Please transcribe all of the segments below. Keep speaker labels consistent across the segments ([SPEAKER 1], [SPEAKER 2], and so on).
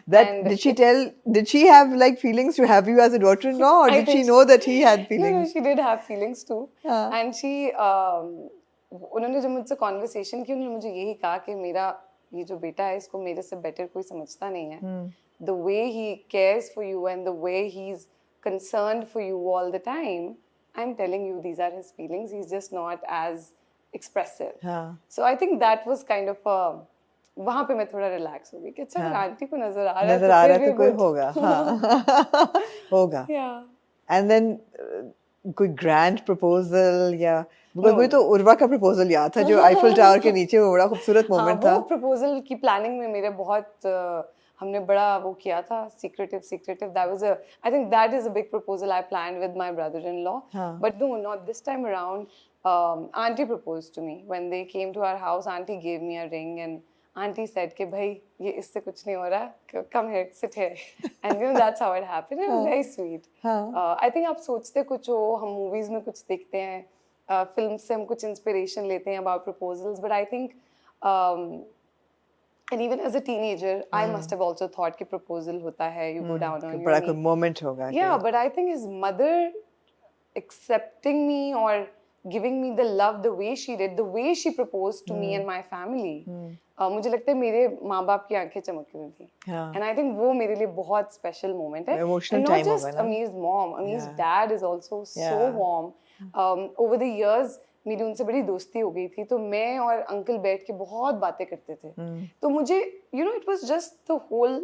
[SPEAKER 1] That
[SPEAKER 2] And
[SPEAKER 1] did she have like feelings to have you as a daughter-in-law, or
[SPEAKER 2] I
[SPEAKER 1] did she
[SPEAKER 2] think
[SPEAKER 1] know that he had
[SPEAKER 2] no,
[SPEAKER 1] feelings?
[SPEAKER 2] she did have feelings too.
[SPEAKER 1] हाँ.
[SPEAKER 2] And she उन्होंने जब मुझसे conversation की उन्होंने मुझे यही कहा कि मेरा ये जो बेटा है इसको मेरे से बेटर कोई समझता नहीं है. The way he cares for you and the way he's concerned for you all the time, I'm telling you these are his feelings. He's just not as expressive.
[SPEAKER 1] हाँ.
[SPEAKER 2] So I think that was kind of a वहाँ पे मैं थोड़ा relax हो गई कि अच्छा अगर आंटी को नजर आ रहा है
[SPEAKER 1] नजर आ रहा है
[SPEAKER 2] फिर
[SPEAKER 1] तो कोई
[SPEAKER 2] good.
[SPEAKER 1] होगा. हाँ. होगा.
[SPEAKER 2] Yeah.
[SPEAKER 1] And then कोई grand proposal या because
[SPEAKER 2] No.
[SPEAKER 1] मुझे तो उर्वा का proposal याद था जो आईफिल टावर के नीचे वो बड़ा खूबसूरत
[SPEAKER 2] हाँ,
[SPEAKER 1] मोमेंट था.
[SPEAKER 2] वो प्रपोजल की प्लानिंग में मेरे बहुत हमने बड़ा वो किया था secretive that was a I think that is a big proposal I planned with my brother-in-law.
[SPEAKER 1] हाँ.
[SPEAKER 2] But no, not this time around. Auntie proposed to me when they came to our house. Auntie gave me a ring and auntie said कि भाई ये इससे कुछ नहीं हो रहा, come here, sit here. And you know that's how it happened. It was very sweet. I think आप सोचते कुछ हो, हम movies में कुछ देखते हैं, फिल्म से हम कुछ इंस्पिरेशन लेते हैं about proposals, but I think and even as a teenager I must have also thought कि proposal होता है, you go down on your
[SPEAKER 1] बड़ा
[SPEAKER 2] knee.
[SPEAKER 1] कोई moment होगा.
[SPEAKER 2] Yeah, but I think his mother accepting me or giving me the love the way she did, the way she proposed to me and my family, मुझे लगता है मेरे माँ बाप की आंखें चमक रही थी. And I think वो मेरे लिए बहुत special moment है.
[SPEAKER 1] Emotional
[SPEAKER 2] And not
[SPEAKER 1] time
[SPEAKER 2] just
[SPEAKER 1] होगा ना?
[SPEAKER 2] Amir's mom, Amir's dad is also so warm. Over the years मेरी उनसे बड़ी दोस्ती हो गई थी तो मैं और अंकल बैठ के बहुत बातें करते थे. तो मुझे you know it was just the whole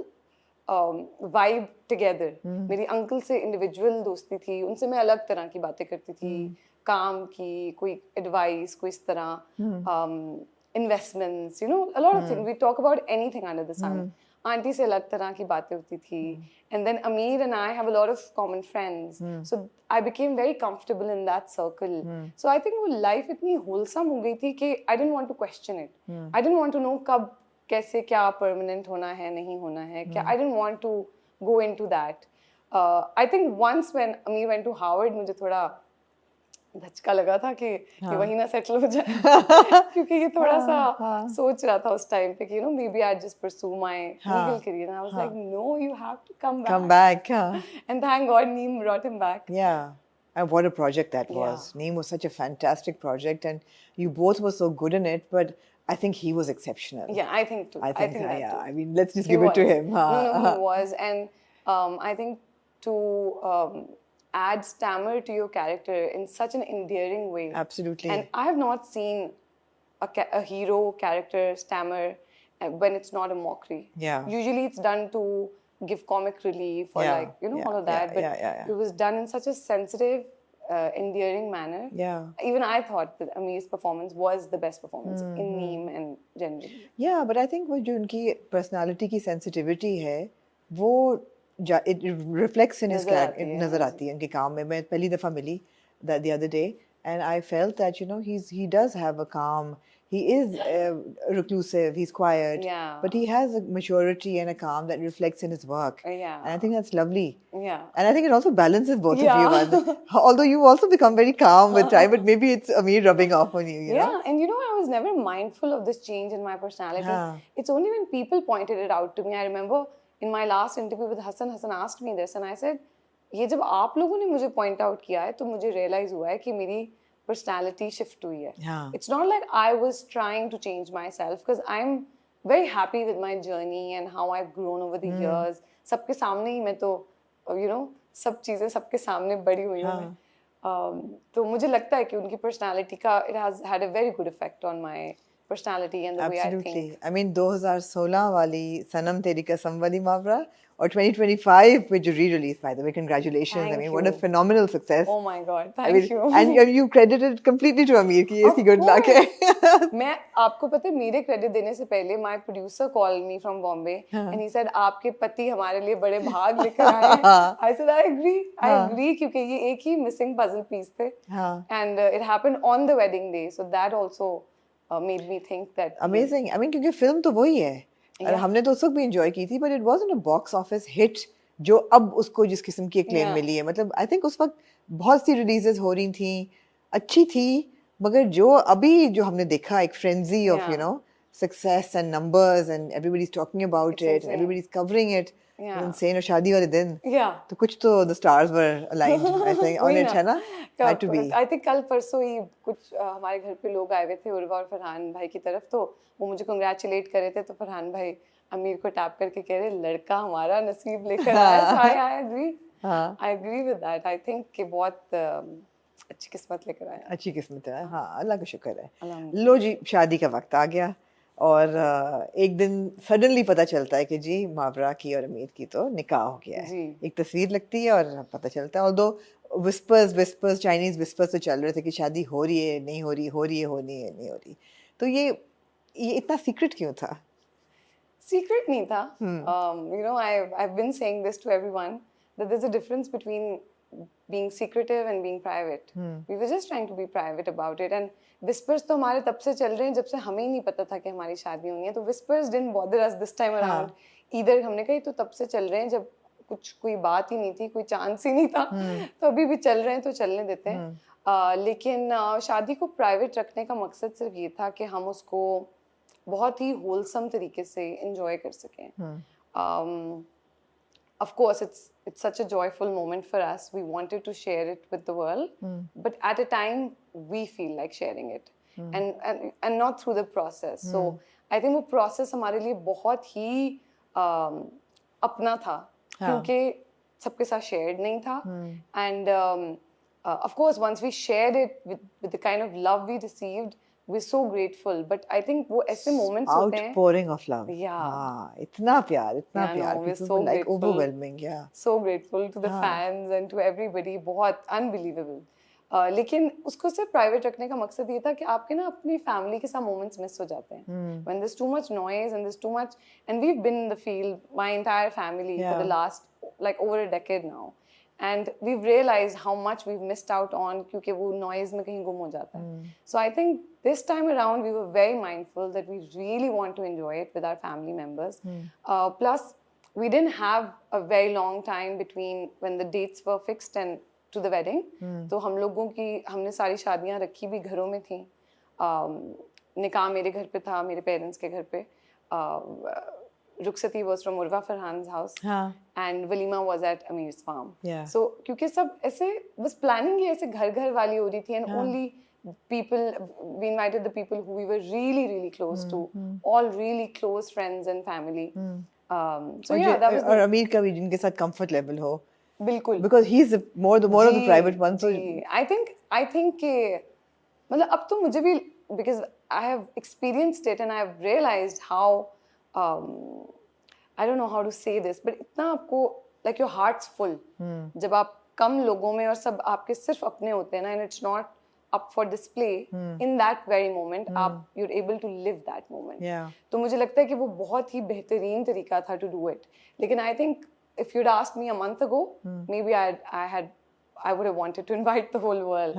[SPEAKER 2] vibe together. मेरी अंकल से इंडिविजुअल दोस्ती थी, उनसे मैं अलग तरह की बातें करती थी, काम की, कोई एडवाइस, कोई इस तरह investments, you know a lot of things, we talk about anything under the sun. Aunty से अलग तरह की बातें होती थी. And then Amir and I have a lot of common friends, so I became very comfortable in that circle. So I think वो life इतनी wholesome हो गई थी कि I didn't want to question it. I didn't want to know कब कैसे क्या permanent होना है, नहीं होना है क्या. I didn't want to go into that. I think once when Amir went to Harvard मुझे थोड़ा धचका लगा था कि ये वहीं ना सेटल हो जाए क्योंकि ये थोड़ा सा सोच रहा था उस टाइम पे कि you know maybe I just pursue my legal career. I was like no, you have to come back. And thank God Neem brought him back.
[SPEAKER 1] Yeah. And what a project that was. Neem was such a fantastic project and you both were so good in it, but I think he was exceptional.
[SPEAKER 2] Yeah, I think too.
[SPEAKER 1] I think
[SPEAKER 2] that
[SPEAKER 1] yeah.
[SPEAKER 2] too.
[SPEAKER 1] I mean, let's just
[SPEAKER 2] He
[SPEAKER 1] give it to
[SPEAKER 2] was.
[SPEAKER 1] him.
[SPEAKER 2] No, he was. And I think to add stammer to your character in such an endearing way.
[SPEAKER 1] Absolutely.
[SPEAKER 2] And I have not seen a hero character stammer when it's not a mockery.
[SPEAKER 1] Yeah.
[SPEAKER 2] Usually it's done to give comic relief or like, you know, all of that. But it was done in such a sensitive, endearing manner.
[SPEAKER 1] Yeah.
[SPEAKER 2] Even I thought that Amir's performance was the best performance in Neem and generally.
[SPEAKER 1] Yeah, but I think वो जो उनकी personality की sensitivity है, वो it reflects in his character. नजर आती है उनके काम में. मैं पहली दफा मिली the other day, and I felt that you know he does have a calm. He is reclusive. He's quiet.
[SPEAKER 2] Yeah.
[SPEAKER 1] But he has a maturity and a calm that reflects in his work.
[SPEAKER 2] Yeah.
[SPEAKER 1] And I think that's lovely.
[SPEAKER 2] Yeah.
[SPEAKER 1] And I think it also balances both of you. And although you also become very calm with time, but maybe it's Amir rubbing off on you. You know?
[SPEAKER 2] And you know, I was never mindful of this change in my personality. It's only when people pointed it out to me. I remember in my last interview with Hassan asked me this, and I said, ये जब आप लोगों ने मुझे point out किया है, तो मुझे realize हुआ है कि मेरी personality shift हुई है. It's not like I was trying to change myself, because I'm very happy with my journey and how I've grown over the years. सबके सामने ही मैं तो, you know, सब चीजें सबके सामने बड़ी हुई हूँ मैं. तो मुझे लगता है कि उनकी personality का it has had a very good effect on my personality and the way I think.
[SPEAKER 1] Absolutely. I mean, 2016 वाली सनम तेरी कसम वाली मावरा और 2025 with your re-release, by the way, congratulations.
[SPEAKER 2] Thank
[SPEAKER 1] I mean,
[SPEAKER 2] you.
[SPEAKER 1] what a phenomenal success.
[SPEAKER 2] Oh my God, thank you.
[SPEAKER 1] And you credited completely to Amir कि इसकी good luck है.
[SPEAKER 2] मैं आपको पता है मेरे क्रेडिट देने से पहले my producer called me from Bombay and he said आपके पति हमारे लिए बड़े भाग लेकर आए हैं. I said I agree क्योंकि ये एक ही missing puzzle piece थे. And it happened on the wedding day, so that also made me think that.
[SPEAKER 1] Amazing. I mean, क्योंकि film तो वही है. और हमने तो उस वक्त भी enjoy की थी, but it wasn't a box office hit जो अब उसको जिस किस्म की acclaim मिली है. मतलब I think उस वक्त बहुत सी releases हो रही थी, अच्छी थी, मगर जो अभी जो हमने देखा एक frenzy of you know success and numbers and everybody's talking about
[SPEAKER 2] It's
[SPEAKER 1] it and
[SPEAKER 2] insane.
[SPEAKER 1] everybody's covering it.
[SPEAKER 2] Yeah.
[SPEAKER 1] It's insane. और शादी वाले दिन
[SPEAKER 2] Yeah.
[SPEAKER 1] तो कुछ तो the stars were aligned I think on
[SPEAKER 2] वही
[SPEAKER 1] it है ना had to be.
[SPEAKER 2] I think कल परसों ही कुछ हमारे घर पे लोग आए हुए थे उर्वा और फरहान भाई की तरफ, तो वो मुझे कंग्रेचुलेट कर रहे थे, तो फरहान भाई अमीर को टैप करके कह रहे लड़का हमारा नसीब लेकर आया. So I agree. I agree with that. I think कि बहुत अच्छी किस्मत लेकर आया.
[SPEAKER 1] अच्छी किस्मत है. हाँ, अल्लाह का शुक्र है.
[SPEAKER 2] अल्हम्दुलिल्लाह.
[SPEAKER 1] लो जी, शादी का वक्त आ गया और एक दिन सडनली पता चलता है कि जी मावरा की और अमीर की तो निकाह हो गया है.
[SPEAKER 2] जी.
[SPEAKER 1] एक तस्वीर लगती है और पता चलता है. ऑल्दो विस्पर्स चाइनीज विस्पर्स तो चल रहे थे कि शादी हो रही है, नहीं हो रही, हो रही है, होनी है, नहीं हो रही. तो ये इतना सीक्रेट क्यों था?
[SPEAKER 2] Secret नहीं था. You know, I've been saying this to everyone that there's a difference between being secretive and being private. We were just trying to be private about it, and whispers तो हमारे तब से चल रहे हैं जब से हमें ही नहीं पता था कि हमारी शादी होनी है. तो whispers didn't bother us this time around. Either हमने कहा तो तब से चल रहे हैं जब कुछ कोई बात ही नहीं थी, कोई चांस ही नहीं था. तो अभी भी चल रहे हैं तो चलने देते हैं. लेकिन शादी को प्राइवेट रखने का मकसद सिर्फ ये था कि हम उसको बहुत ही होलसम तरीके से एंजॉय कर सकें. Of course, it's such a joyful moment for us. We wanted to share it with the world, but at a time we feel like sharing it, and not through the process. So I think वो process हमारे लिए बहुत ही अपना था, क्योंकि सबके साथ shared नहीं था. And of course, once we shared it with the kind of love we received, we're so grateful. But I think वो ऐसे moments होते हैं.
[SPEAKER 1] Outpouring of love.
[SPEAKER 2] Yeah.
[SPEAKER 1] हाँ, इतना प्यार.
[SPEAKER 2] Yeah, no, we're
[SPEAKER 1] People
[SPEAKER 2] so
[SPEAKER 1] were like
[SPEAKER 2] grateful.
[SPEAKER 1] overwhelming. Yeah.
[SPEAKER 2] So grateful to the fans and to everybody. बहुत unbelievable. लेकिन उसको सिर्फ प्राइवेट रखने का मकसद ये था कि आपके ना अपनी फैमिली के साथ मोमेंट्स मिस हो जाते हैं. When there's too much noise and there's too much, and we've been in the field, my entire family, for the last like over a decade now. And we've realized how much we've missed out on क्योंकि वो noise में कहीं गुम हो जाता है. So I think this time around we were very mindful that we really want to enjoy it with our family members. Plus, we didn't have a very long time between when the dates were fixed and to the wedding. तो हम लोगों की हमने सारी शादियाँ रखी भी घरों में थी. निकाह मेरे घर पे था, मेरे पेरेंट्स के घर पे. Ruksati was from Urva Farhan's house, and Walima was at Amir's farm. So क्योंकि सब ऐसे बस planning ही ऐसे घर वाली हो रही थी, and only people, we invited the people who we were really close to, all really close friends and family. So yeah, that was
[SPEAKER 1] और अमीर का भी जिनके साथ comfort level हो.
[SPEAKER 2] बिल्कुल.
[SPEAKER 1] Because he's more of the private one. So
[SPEAKER 2] I think कि मतलब अब तो मुझे भी, because I have experienced it and I have realized how I don't know how to say this, but इतना आपको like your heart's full जब आप कम लोगों में और सब आपके सिर्फ अपने होते हैं ना, and it's not up for display in that very moment, आप you're able to live that moment. तो मुझे लगता है कि वो बहुत ही बेहतरीन तरीका था to do it. लेकिन I think if you'd asked me a month ago, maybe I would have wanted to invite the whole world.